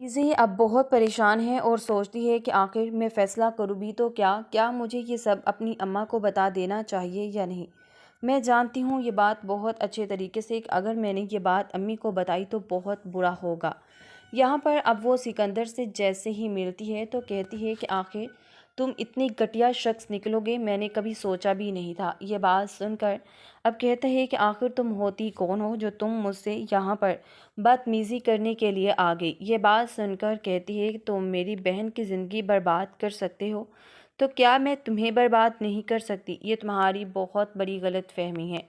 चीज़ें अब बहुत परेशान है और सोचती है कि आखिर मैं फ़ैसला करूँ भी तो क्या मुझे ये सब अपनी अम्मा को बता देना चाहिए या नहीं। मैं जानती हूँ ये बात बहुत अच्छे तरीके से कि अगर मैंने ये बात अम्मी को बताई तो बहुत बुरा होगा। यहाँ पर अब वो सिकंदर से जैसे ही मिलती है तो कहती है कि आखिर तुम इतनी घटिया शख्स निकलोगे, मैंने कभी सोचा भी नहीं था। ये बात सुनकर अब कहता है कि आखिर तुम होती कौन हो जो तुम मुझसे यहाँ पर बदतमीज़ी करने के लिए आ गई। ये बात सुनकर कहती है कि तुम मेरी बहन की ज़िंदगी बर्बाद कर सकते हो, तो क्या मैं तुम्हें बर्बाद नहीं कर सकती? ये तुम्हारी बहुत बड़ी गलतफहमी है।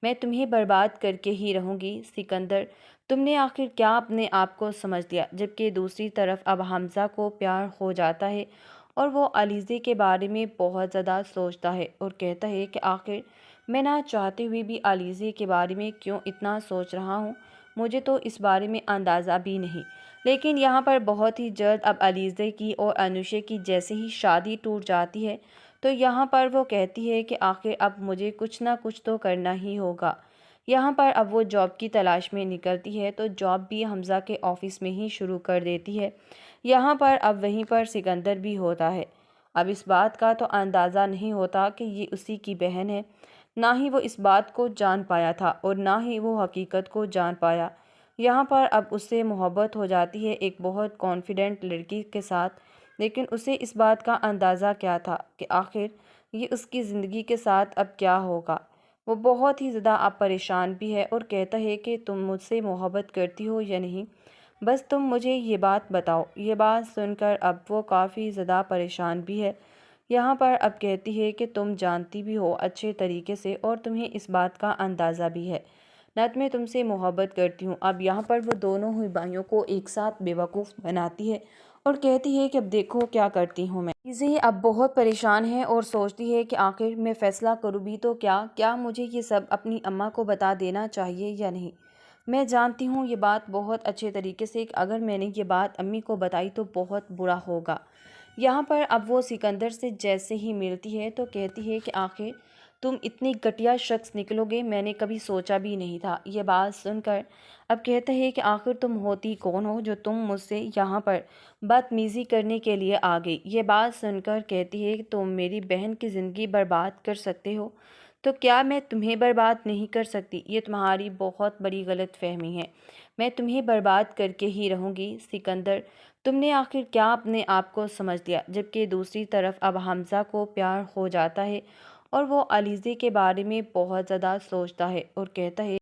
मैं तुम्हें बर्बाद करके ही रहूँगी। सिकंदर, तुमने आखिर क्या अपने आप को समझ लिया? जबकि दूसरी तरफ अब हमज़ा को प्यार हो जाता है और वो अलीज़े के बारे में बहुत ज़्यादा सोचता है और कहता है कि आखिर मैं ना चाहते हुए भी अलीज़े के बारे में क्यों इतना सोच रहा हूँ, मुझे तो इस बारे में अंदाज़ा भी नहीं। लेकिन यहाँ पर बहुत ही जल्द अब अलीज़े की और अनुशे की जैसे ही शादी टूट जाती है तो यहाँ पर वो कहती है कि आखिर अब मुझे कुछ ना कुछ तो करना ही होगा। यहाँ पर अब वो जॉब की तलाश में निकलती है तो जॉब भी हमज़ा के ऑफ़िस में ही शुरू कर देती है। यहाँ पर अब वहीं पर सिकंदर भी होता है। अब इस बात का तो अंदाज़ा नहीं होता कि ये उसी की बहन है। ना ही वो इस बात को जान पाया था और ना ही वो हकीकत को जान पाया। यहाँ पर अब उससे मोहब्बत हो जाती है एक बहुत कॉन्फिडेंट लड़की के साथ, लेकिन उसे इस बात का अंदाज़ा क्या था कि आखिर ये उसकी ज़िंदगी के साथ अब क्या होगा। वो बहुत ही ज़्यादा अब परेशान भी है और कहता है कि तुम मुझसे मोहब्बत करती हो या नहीं, बस तुम मुझे ये बात बताओ। ये बात सुनकर अब वो काफ़ी ज़्यादा परेशान भी है। यहाँ पर अब कहती है कि तुम जानती भी हो अच्छे तरीके से और तुम्हें इस बात का अंदाज़ा भी है नत मैं तुमसे मोहब्बत करती हूँ। अब यहाँ पर वो दोनों हुई भाइयों को एक साथ बेवकूफ़ बनाती है और कहती है कि अब देखो क्या करती हूँ मैं। चीज़ें अब बहुत परेशान है और सोचती है कि आखिर मैं फ़ैसला करूँ भी तो क्या मुझे ये सब अपनी अम्मा को बता देना चाहिए या नहीं। मैं जानती हूँ ये बात बहुत अच्छे तरीके से कि अगर मैंने ये बात अम्मी को बताई तो बहुत बुरा होगा। यहाँ पर अब वो सिकंदर से जैसे ही मिलती है तो कहती है कि आखिर तुम इतनी घटिया शख्स निकलोगे, मैंने कभी सोचा भी नहीं था। ये बात सुनकर अब कहता है कि आखिर तुम होती कौन हो जो तुम मुझसे यहाँ पर बदतमीज़ी करने के लिए आ गई। ये बात सुनकर कहती है कि तुम मेरी बहन की ज़िंदगी बर्बाद कर सकते हो, तो क्या मैं तुम्हें बर्बाद नहीं कर सकती? ये तुम्हारी बहुत बड़ी गलतफहमी है। मैं तुम्हें बर्बाद करके ही रहूँगी। सिकंदर, तुमने आखिर क्या अपने आप को समझ लिया? जबकि दूसरी तरफ अब हमज़ा को प्यार हो जाता है और वो अलीज़े के बारे में बहुत ज़्यादा सोचता है और कहता है